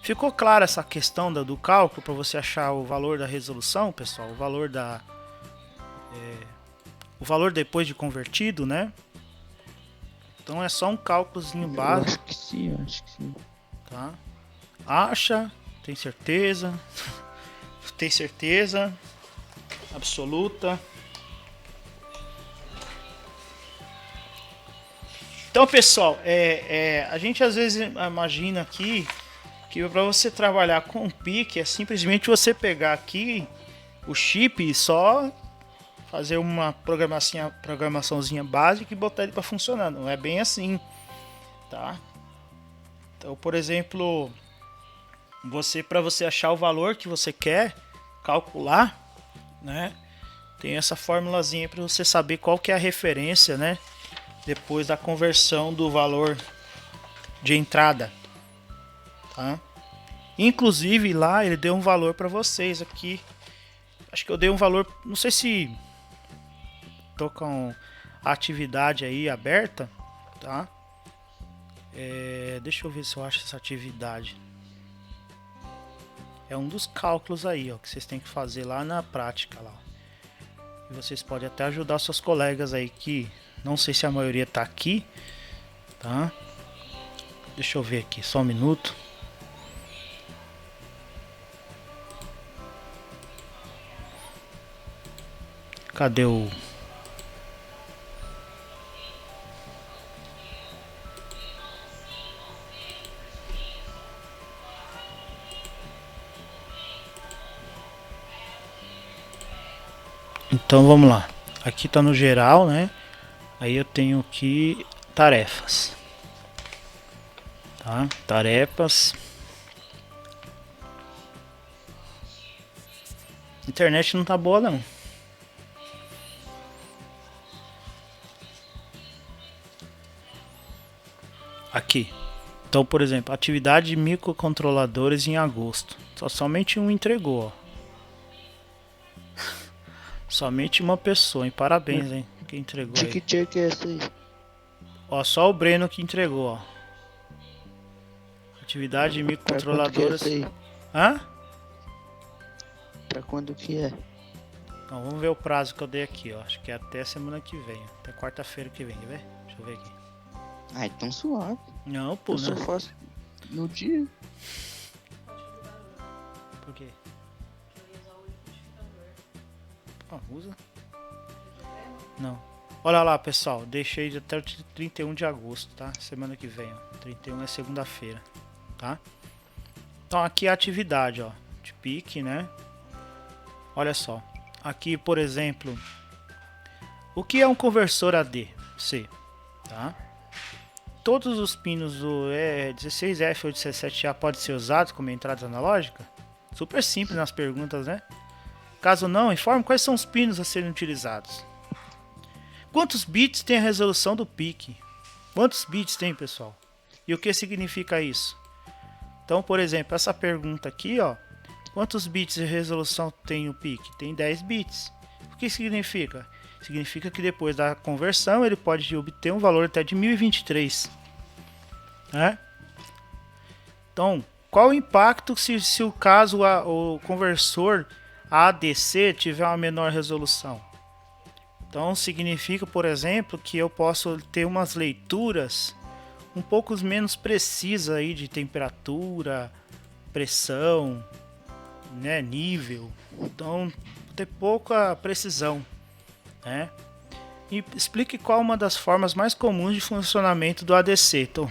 Ficou clara essa questão do cálculo para você achar o valor da resolução, pessoal? O valor depois de convertido, né? Então é só um cálculozinho básico. Acho que sim, acho que sim. Tá? Acha? Tem certeza? Tem certeza? Absoluta? Então, pessoal, a gente às vezes imagina aqui que para você trabalhar com pique é simplesmente você pegar aqui o chip e só fazer uma programaçãozinha básica e botar ele para funcionar. Não é bem assim, tá? Então, por exemplo, para você achar o valor que você quer calcular, né? Tem essa formulazinha para você saber qual que é a referência, né? Depois da conversão do valor de entrada, tá? Inclusive lá ele deu um valor para vocês aqui. Acho que eu dei um valor, não sei se tô com a atividade aí aberta, tá? Deixa eu ver se eu acho essa atividade. É um dos cálculos aí, ó, que vocês têm que fazer lá na prática lá. E vocês podem até ajudar seus colegas aí que não sei se a maioria tá aqui, tá? Deixa eu ver aqui, só um minuto. Cadê o... Então vamos lá. Aqui tá no geral, né? Aí eu tenho aqui tarefas. Tá? Tarefas. Internet não tá boa não. Aqui. Então, por exemplo, atividade de microcontroladores em agosto. Somente um entregou, ó. Somente uma pessoa, hein? Parabéns, hein? Quem entregou De aí. que dia que é essa aí? Ó, só o Breno que entregou, ó. Atividade de microcontroladores. Pra quando que é essa aí? Hã? Pra quando que é? Então, vamos ver o prazo que eu dei aqui, ó. Acho que é até semana que vem. Até quarta-feira que vem, quer ver? Deixa eu ver aqui. Ah, então suave. Não, pô, Eu só não. faço no dia. Por quê? Ah, usa? Não. Olha lá, pessoal. Deixei até o 31 de agosto, tá? Semana que vem, ó. 31 é segunda-feira, tá? Então aqui é a atividade, ó. De pique, né? Olha só. Aqui, por exemplo, o que é um conversor ADC, tá? Todos os pinos do 16F ou 17A podem ser usados como entradas analógicas? Super simples nas perguntas, né? Caso não, informe quais são os pinos a serem utilizados. Quantos bits tem a resolução do pique? Quantos bits tem, pessoal? E o que significa isso? Então, por exemplo, essa pergunta aqui, ó, quantos bits de resolução tem o PIC? Tem 10 bits. O que significa? Significa que depois da conversão ele pode obter um valor até de 1023, né? Então, qual o impacto se o caso o conversor ADC tiver uma menor resolução? Então, significa, por exemplo, que eu posso ter umas leituras um pouco menos precisas aí de temperatura, pressão, né, nível. Então, ter pouca precisão, né? E explique qual uma das formas mais comuns de funcionamento do ADC. Então,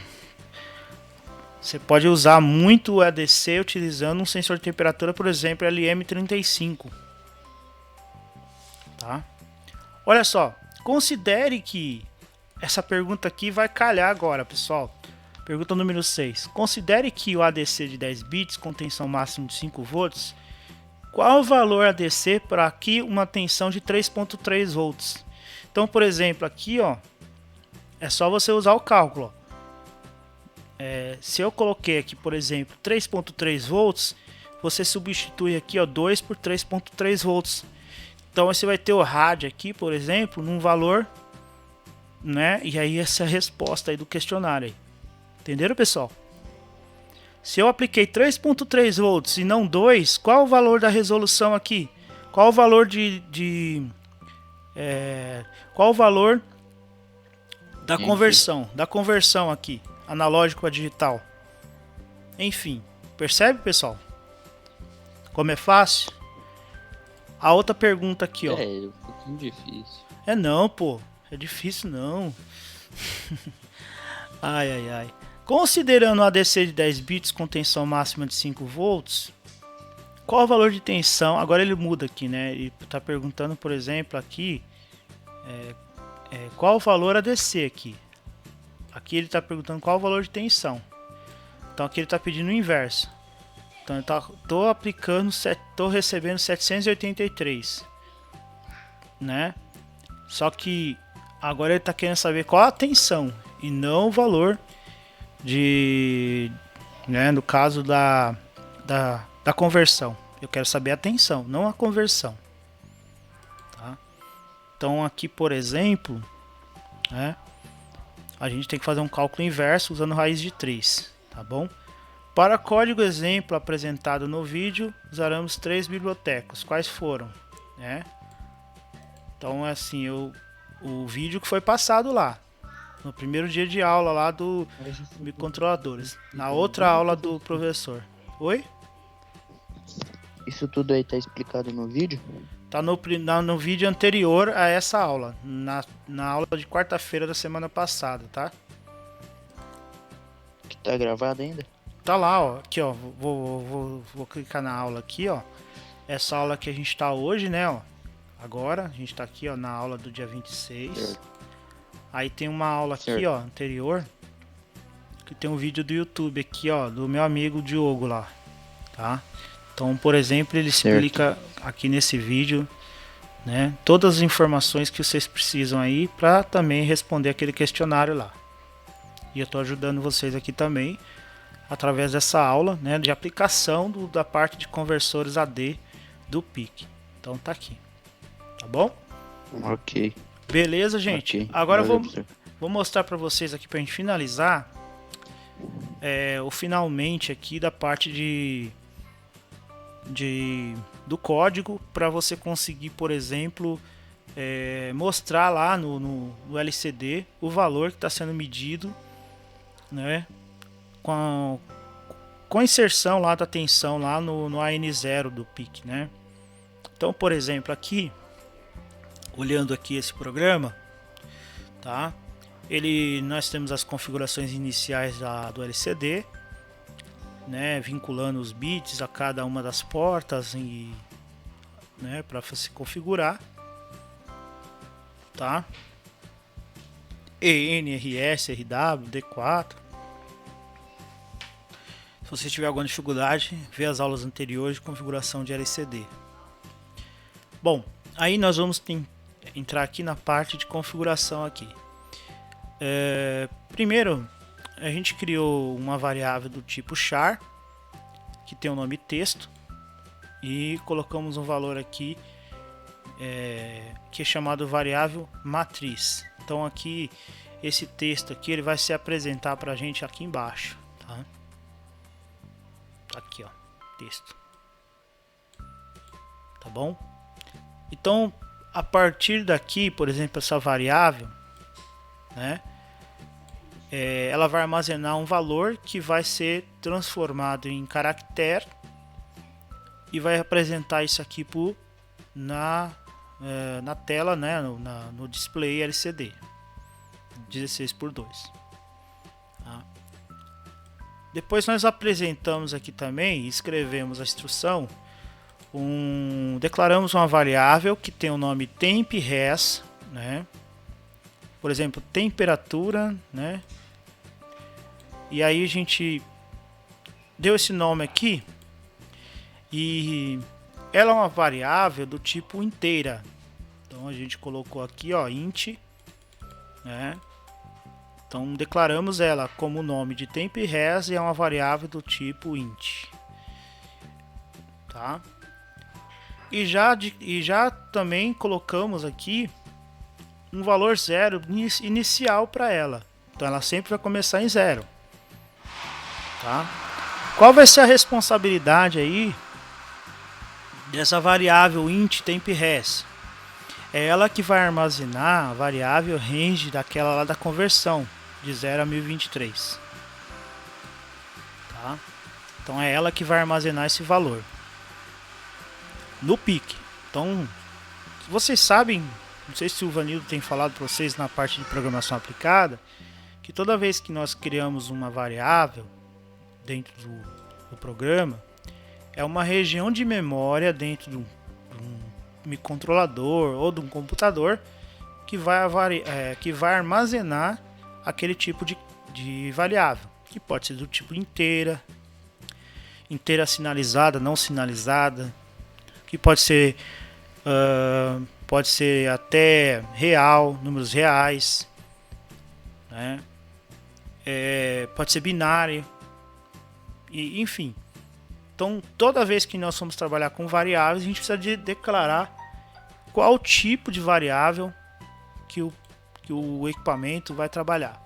você pode usar muito o ADC utilizando um sensor de temperatura, por exemplo, LM35. Tá? Olha só, considere que essa pergunta aqui vai calhar agora, pessoal. Pergunta número 6. Considere que o ADC de 10 bits com tensão máxima de 5 volts, qual o valor ADC para aqui uma tensão de 3.3 volts? Então, por exemplo, aqui, ó, é só você usar o cálculo, ó. Se eu coloquei aqui, por exemplo, 3.3 volts, você substitui aqui, ó, 2 por 3.3 volts. Então você vai ter o rádio aqui, por exemplo, num valor, né? E aí essa é a resposta aí do questionário aí. Entenderam, pessoal? Se eu apliquei 3.3 volts e não 2, qual o valor da resolução aqui? Qual o valor qual o valor da conversão? Da conversão aqui, analógico a digital. Enfim, percebe, pessoal? Como é fácil? A outra pergunta aqui, ó. É um pouquinho difícil. Não, pô. É difícil não. Ai. Considerando o ADC de 10 bits com tensão máxima de 5 volts, qual o valor de tensão? Agora ele muda aqui, né? Ele está perguntando, por exemplo, aqui, qual o valor ADC aqui? Aqui ele está perguntando qual o valor de tensão. Então aqui ele está pedindo o inverso. Então eu estou recebendo 783, né? Só que agora ele está querendo saber qual a tensão e não o valor né, no caso da conversão. Eu quero saber a tensão, não a conversão. Tá? Então aqui, por exemplo, né, a gente tem que fazer um cálculo inverso usando raiz de 3, tá bom? Para código exemplo apresentado no vídeo, usaremos 3 bibliotecas. Quais foram? Né? Então, assim, o vídeo que foi passado lá, no primeiro dia de aula lá do microcontroladores, na outra aula do professor. Oi? Isso tudo aí tá explicado no vídeo? Tá no vídeo anterior a essa aula, na aula de quarta-feira da semana passada, tá? Que tá gravado ainda? Tá lá, ó. Aqui, ó. Vou clicar na aula aqui, ó. Essa aula que a gente tá hoje, né, ó. Agora, a gente tá aqui, ó, na aula do dia 26. Certo. Aí tem uma aula aqui, certo, ó, anterior, que tem um vídeo do YouTube aqui, ó, do meu amigo Diogo lá, tá? Então, por exemplo, ele explica aqui nesse vídeo, né, todas as informações que vocês precisam aí para também responder aquele questionário lá. E eu tô ajudando vocês aqui também através dessa aula, né, de aplicação da parte de conversores AD do PIC. Então tá aqui, tá bom? Ok. Beleza, gente? Okay. Agora eu vou mostrar para vocês aqui pra gente finalizar o finalmente aqui da parte do código para você conseguir, por exemplo, mostrar lá no LCD o valor que está sendo medido, né? Com a inserção lá da tensão lá no AN0 do PIC, né? Então, por exemplo, aqui, olhando aqui esse programa, tá? Nós temos as configurações iniciais do LCD, né? Vinculando os bits a cada uma das portas e, né, para se configurar, tá? EN, RS, RW, D4. Se você tiver alguma dificuldade, vê as aulas anteriores de configuração de LCD. Bom, aí nós vamos entrar aqui na parte de configuração aqui. Primeiro, a gente criou uma variável do tipo char, que tem o nome texto, e colocamos um valor aqui que é chamado variável matriz. Então aqui, esse texto aqui, ele vai se apresentar para a gente aqui embaixo, tá? Aqui, ó, texto. Tá bom? Então, a partir daqui, por exemplo, essa variável, né? Ela vai armazenar um valor que vai ser transformado em caractere e vai apresentar isso aqui na tela, né, no display LCD 16:2. Tá? Depois nós apresentamos aqui também, escrevemos a instrução, declaramos uma variável que tem o nome temp_res, né? Por exemplo, temperatura, né? E aí a gente deu esse nome aqui e ela é uma variável do tipo inteira. Então a gente colocou aqui, ó, int, né? Então declaramos ela como nome de temp_res e é uma variável do tipo int, tá? E já também colocamos aqui um valor zero inicial para ela. Então ela sempre vai começar em zero. Tá? Qual vai ser a responsabilidade aí dessa variável int temp_res? É ela que vai armazenar a variável range daquela lá da conversão de 0 a 1023. Tá? Então é ela que vai armazenar esse valor no PIC. Então, vocês sabem, não sei se o Vanildo tem falado para vocês na parte de programação aplicada, que toda vez que nós criamos uma variável dentro do programa, é uma região de memória dentro de um microcontrolador ou de um computador que vai armazenar aquele tipo de variável, que pode ser do tipo inteira sinalizada, não sinalizada, que pode ser até real, números reais, né? Pode ser binário, e, enfim. Então, toda vez que nós vamos trabalhar com variáveis, a gente precisa de declarar qual tipo de variável que o equipamento vai trabalhar.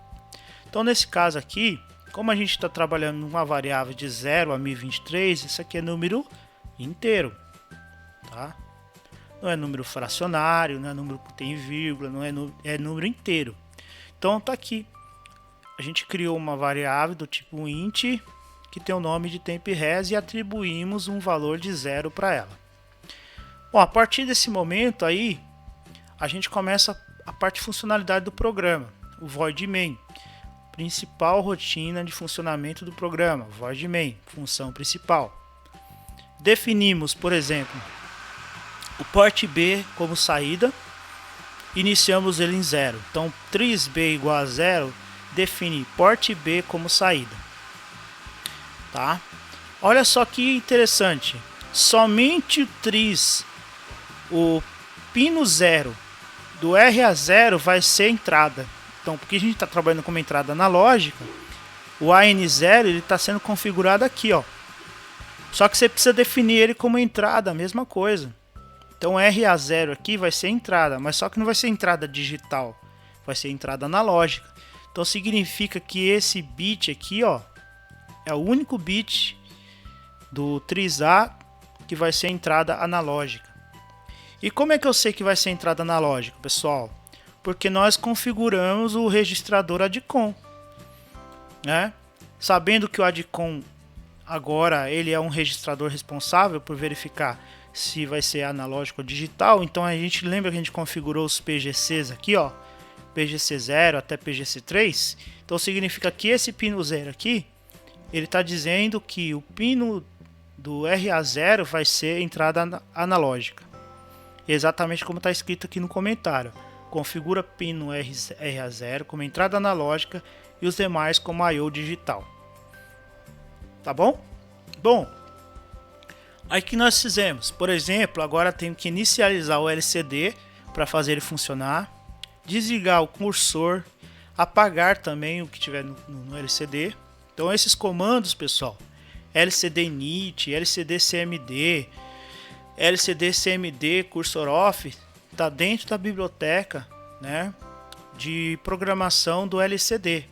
Então, nesse caso aqui, como a gente está trabalhando numa variável de 0 a 1023, isso aqui é número inteiro, tá? Não é número fracionário, não é número que tem vírgula, é número inteiro. Então, tá aqui. A gente criou uma variável do tipo int, que tem o nome de temp_res, e atribuímos um valor de 0 para ela. Bom, a partir desse momento aí, a gente começa a parte de funcionalidade do programa, o void main, principal rotina de funcionamento do programa, void main, função principal. Definimos, por exemplo, o port B como saída, iniciamos ele em 0. Então, tris_b igual a 0 define port B como saída. Tá? Olha só que interessante. Somente o pino 0 do R a 0 vai ser entrada. Então, porque a gente está trabalhando com uma entrada analógica, o AN0 ele está sendo configurado aqui, ó. Só que você precisa definir ele como entrada, a mesma coisa. Então, RA0 aqui vai ser entrada, mas só que não vai ser entrada digital, vai ser entrada analógica. Então, significa que esse bit aqui, ó, é o único bit do tris_A que vai ser entrada analógica. E como é que eu sei que vai ser entrada analógica, pessoal? Porque nós configuramos o registrador ADCOM, né? Sabendo que o ADCOM agora ele é um registrador responsável por verificar se vai ser analógico ou digital. Então a gente lembra que a gente configurou os PGCs aqui, ó, PGC0 até PGC3. Então significa que esse pino 0 aqui, ele está dizendo que o pino do RA0 vai ser entrada analógica. Exatamente como está escrito aqui no comentário. Configura pino RA0 como entrada analógica e os demais como I/O digital. Tá bom? Bom, aí que nós fizemos. Por exemplo, agora tenho que inicializar o LCD para fazer ele funcionar. Desligar o cursor. apagar também o que tiver no LCD. Então esses comandos, pessoal, LCD init, LCD CMD, LCD CMD cursor off, está dentro da biblioteca, né, de programação do LCD.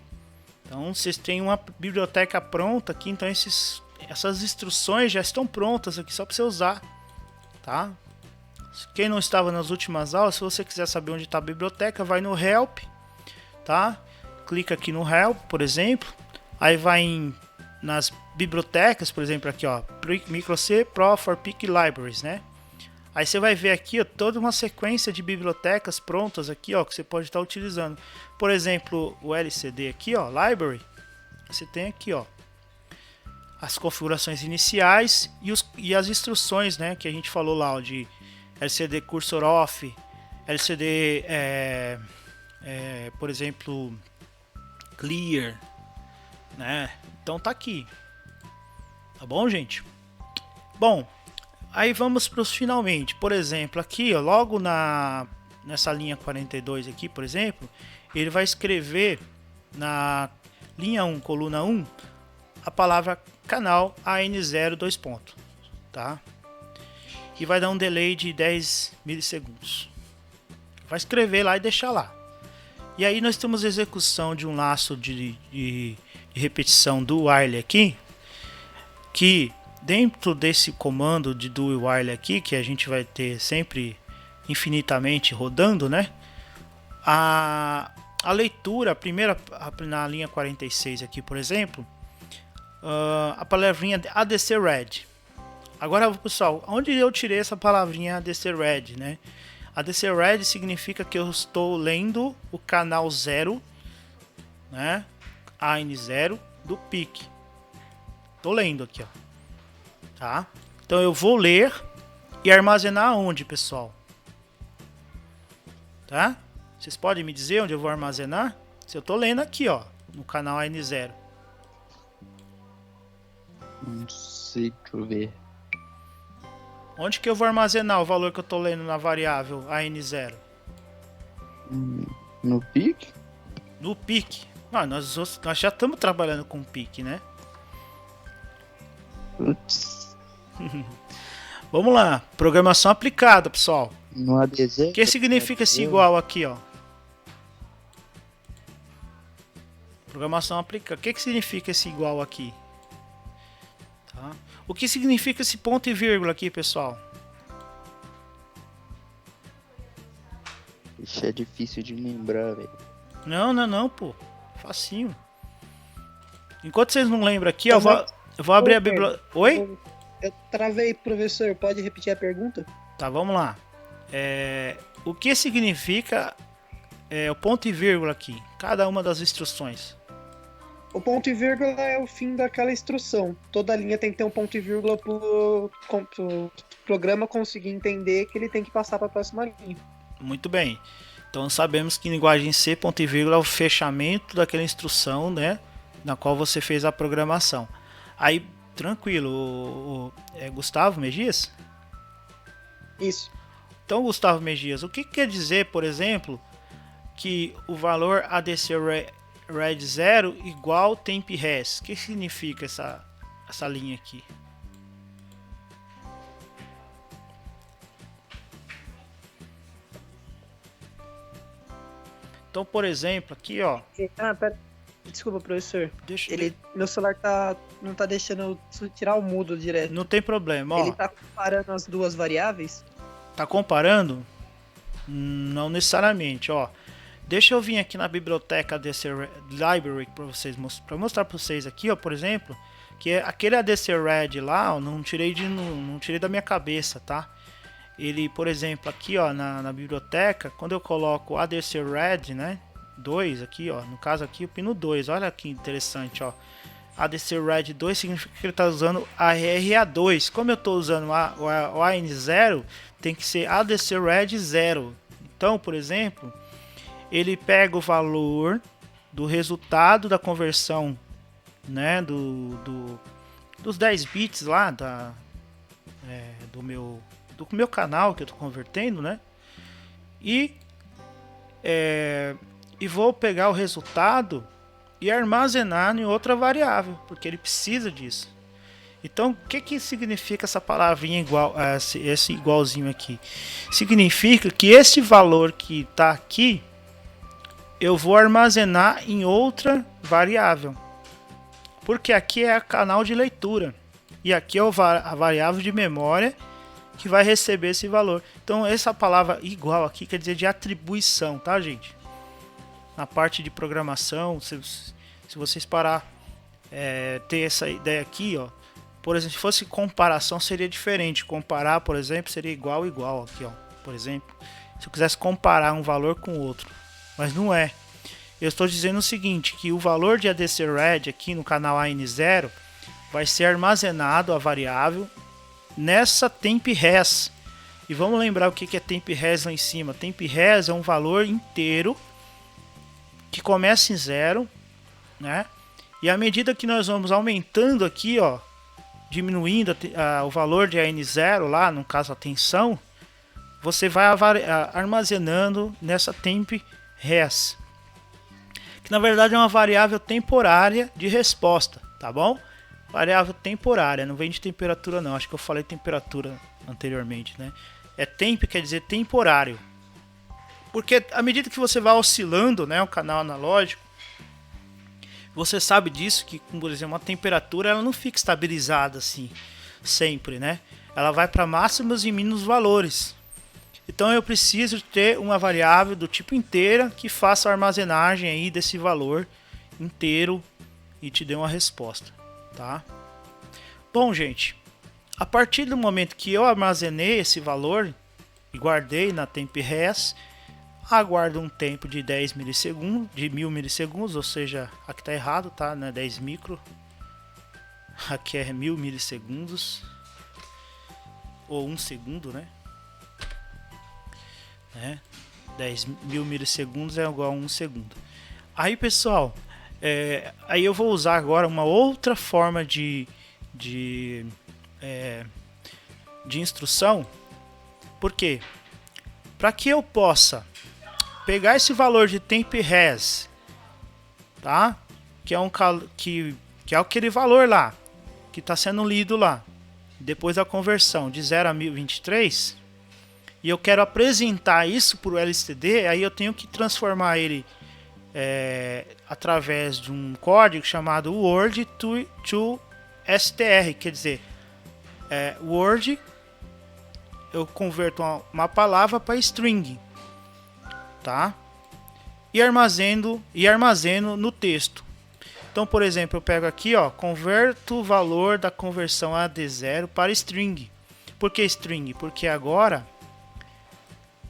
Então vocês têm uma biblioteca pronta aqui, então essas instruções já estão prontas aqui só para você usar, tá? Quem não estava nas últimas aulas, se você quiser saber onde está a biblioteca, vai no Help, tá? Clica aqui no Help, por exemplo, aí vai nas bibliotecas, por exemplo, aqui, ó, Micro-C Pro for PIC Libraries, né? Aí você vai ver aqui, ó, toda uma sequência de bibliotecas prontas aqui, ó, que você pode estar utilizando. Por exemplo, o LCD aqui, ó, Library, você tem aqui, ó, as configurações iniciais e as instruções, né, que a gente falou lá, ó, de LCD cursor off, LCD, por exemplo, clear, né? Então tá aqui, tá bom, gente? Bom, aí vamos para os finalmente. Por exemplo, aqui, ó, logo nessa linha 42 aqui, por exemplo, ele vai escrever na linha 1, coluna 1, a palavra canal AN0 2 pontos, tá? E vai dar um delay de 10 milissegundos. Vai escrever lá e deixar lá. E aí nós temos execução de um laço de repetição do while aqui, que dentro desse comando de do while aqui, que a gente vai ter sempre infinitamente rodando, né? A leitura, a primeira, na linha 46 aqui, por exemplo, a palavrinha ADC Red. Agora, pessoal, onde eu tirei essa palavrinha ADC Red, né? ADC Red significa que eu estou lendo o canal 0, né? AN0 do PIC. Estou lendo aqui, ó. Tá? Então eu vou ler e armazenar onde, pessoal? Tá? Vocês podem me dizer onde eu vou armazenar? Se eu estou lendo aqui, ó, no canal AN0. Não sei, deixa eu ver. Onde que eu vou armazenar o valor que eu estou lendo na variável AN0? No PIC? No PIC. Nós já estamos trabalhando com PIC, né? Ups. Vamos lá. Programação aplicada, pessoal. No ADZ? O que significa esse igual aqui, ó? Programação aplicada. O que significa esse igual aqui? Tá? O que significa esse ponto e vírgula aqui, pessoal? Isso é difícil de lembrar, velho. Não, pô. Facinho. Enquanto vocês não lembram aqui, ó, eu vou abrir a biblioteca. Oi? Eu travei, professor. Pode repetir a pergunta? Tá, vamos lá. O que significa o ponto e vírgula aqui? Cada uma das instruções. O ponto e vírgula é o fim daquela instrução. Toda linha tem que ter um ponto e vírgula pro programa conseguir entender que ele tem que passar para a próxima linha. Muito bem. Então sabemos que em linguagem C, ponto e vírgula é o fechamento daquela instrução, né, na qual você fez a programação. Aí, tranquilo, Gustavo Megias? Isso. Então, Gustavo Megias, o que quer dizer, por exemplo, que o valor ADC Red 0 igual temp res? O que significa essa linha aqui? Então, por exemplo, aqui, ó. Pera. Desculpa, professor. Deixa meu celular não tá deixando eu tirar o mudo direto. Não tem problema, ó. Ele tá comparando as duas variáveis? Tá comparando? Não necessariamente, ó. Deixa eu vir aqui na biblioteca ADC Library para mostrar para vocês aqui, ó, por exemplo, que aquele ADC Red lá, ó, não tirei da minha cabeça, tá? Ele, por exemplo, aqui, ó, na biblioteca, quando eu coloco ADC Red, né, 2 aqui, ó, no caso aqui o pino 2, olha que interessante, ó. ADC Red 2 significa que ele está usando a RA2. Como eu estou usando o AN0, tem que ser ADC Red 0. Então, por exemplo, ele pega o valor do resultado da conversão, né, dos 10 bits lá do meu canal que eu estou convertendo, né, e e vou pegar o resultado e armazenar em outra variável, porque ele precisa disso. Então, o que significa essa palavrinha igual, esse igualzinho aqui? Significa que esse valor que está aqui, eu vou armazenar em outra variável. Porque aqui é o canal de leitura. E aqui é a variável de memória que vai receber esse valor. Então, essa palavra igual aqui quer dizer de atribuição, tá, gente? Na parte de programação, se vocês parar ter essa ideia aqui, ó. Por exemplo, se fosse comparação, seria diferente. Comparar, por exemplo, seria igual aqui, ó. Por exemplo, se eu quisesse comparar um valor com outro. Mas não é. Eu estou dizendo o seguinte, que o valor de ADC Red aqui no canal AN0 vai ser armazenado a variável nessa temp_res. E vamos lembrar o que é temp_res lá em cima. Temp_res é um valor inteiro que começa em 0, né? E à medida que nós vamos aumentando aqui, ó, diminuindo o valor de AN0 lá, no caso a tensão, você vai armazenando nessa temp_res, que na verdade é uma variável temporária de resposta, tá bom? Variável temporária, não vem de temperatura não, acho que eu falei temperatura anteriormente, né? Temp quer dizer temporário, porque à medida que você vai oscilando, né, o canal analógico, você sabe disso, que, por exemplo, uma temperatura ela não fica estabilizada assim, sempre, né? Ela vai para máximos e mínimos valores. Então eu preciso ter uma variável do tipo inteira que faça a armazenagem aí desse valor inteiro e te dê uma resposta, tá? Bom, gente, a partir do momento que eu armazenei esse valor e guardei na temp_res, aguardo um tempo de 10 milissegundos, de 1000 milissegundos, ou seja, aqui está errado, tá? Não é 10 micro, aqui é 1000 milissegundos, ou 1 segundo, né? 10.000 milissegundos é igual a 1 segundo. Aí, pessoal, aí eu vou usar agora uma outra forma de instrução. Por quê? Para que eu possa pegar esse valor de temp_res, tá? Que é aquele valor lá que está sendo lido lá depois da conversão de 0 a 1023, e eu quero apresentar isso para o LCD, aí eu tenho que transformar ele através de um código chamado Word to str, quer dizer, Word eu converto uma palavra para string, tá? E armazeno no texto. Então, por exemplo, eu pego aqui, ó, converto o valor da conversão AD0 para string. Por que string? Porque agora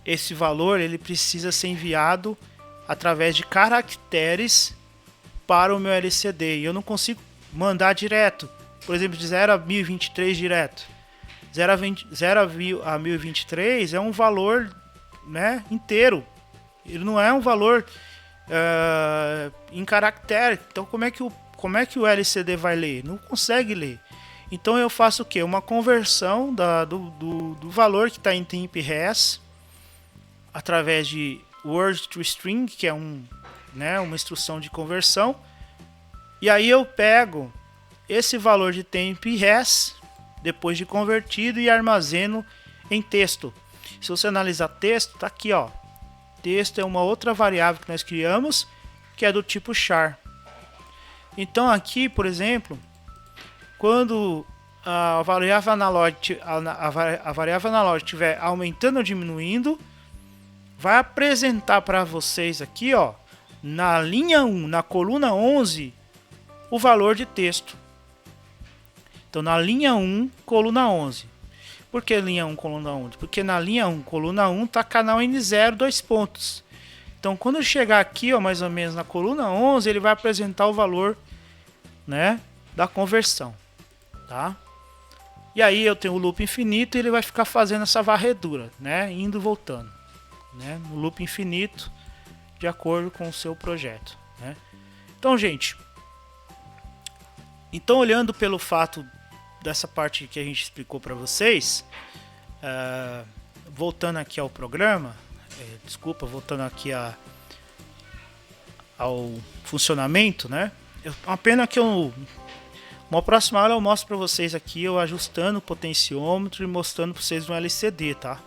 esse valor ele precisa ser enviado através de caracteres para o meu LCD. E eu não consigo mandar direto. Por exemplo, de 0 a 1023 direto. 0 a 1023 é um valor, né, inteiro. Ele não é um valor em caractere. Então como é que o LCD vai ler? Não consegue ler. Então eu faço o quê? Uma conversão do valor que está em temp_res através de Word to String, que é uma instrução de conversão. E aí eu pego esse valor de temp_res depois de convertido e armazeno em texto. Se você analisar texto, tá aqui, ó. Texto é uma outra variável que nós criamos, que é do tipo char. Então aqui, por exemplo, quando a variável analógica estiver aumentando ou diminuindo, vai apresentar para vocês aqui, ó, na linha 1, na coluna 11, o valor de texto. Então na linha 1, coluna 11. Por que linha 1, coluna 11? Porque na linha 1, coluna 1 está canal N0, 2 pontos. Então quando eu chegar aqui, ó, mais ou menos na coluna 11, ele vai apresentar o valor, né, da conversão, tá? E aí eu tenho o loop infinito e ele vai ficar fazendo essa varredura, né, indo e voltando, né, no loop infinito, de acordo com o seu projeto, né? Então, gente, olhando pelo fato dessa parte que a gente explicou para vocês, voltando aqui ao programa, voltando aqui ao funcionamento, né? Uma pena que uma próxima aula eu mostro para vocês aqui eu ajustando o potenciômetro e mostrando para vocês no LCD, tá?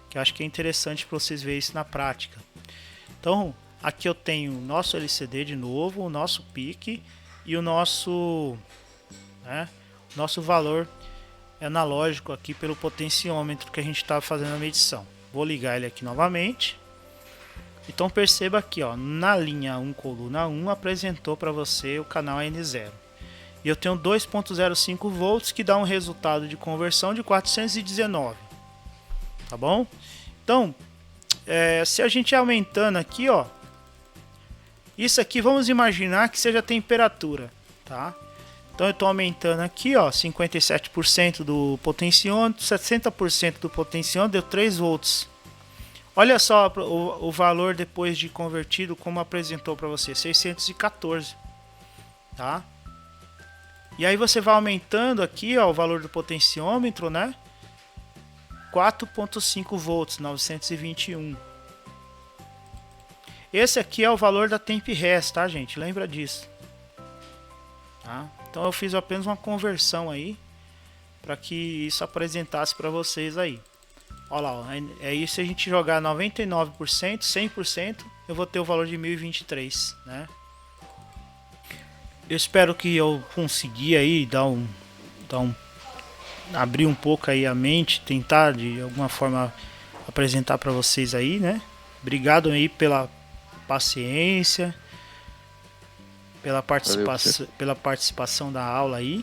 Que eu acho que é interessante para vocês verem isso na prática. Então, aqui eu tenho o nosso LCD de novo, o nosso pique e o nosso valor analógico aqui pelo potenciômetro que a gente está fazendo a medição. Vou ligar ele aqui novamente. Então perceba aqui, ó, na linha 1, coluna 1, apresentou para você o canal N0. E eu tenho 2.05 volts que dá um resultado de conversão de 419. Tá bom? Então, se a gente aumentando aqui, ó, isso aqui vamos imaginar que seja a temperatura, tá? Então eu estou aumentando aqui, ó, 57% do potenciômetro, 60% do potenciômetro, deu 3 volts. Olha só o valor depois de convertido, como apresentou para você, 614, tá? E aí você vai aumentando aqui, ó, o valor do potenciômetro, né? 4.5 volts, 921. Esse aqui é o valor da temp res, tá, gente? Lembra disso. Tá? Então eu fiz apenas uma conversão aí para que isso apresentasse para vocês aí. Olha lá, ó, é isso, se a gente jogar 99%, 100%, eu vou ter o valor de 1023, né? Eu espero que eu consegui aí abrir um pouco aí a mente, tentar de alguma forma apresentar para vocês aí, né? Obrigado aí pela paciência, pela participação da aula aí.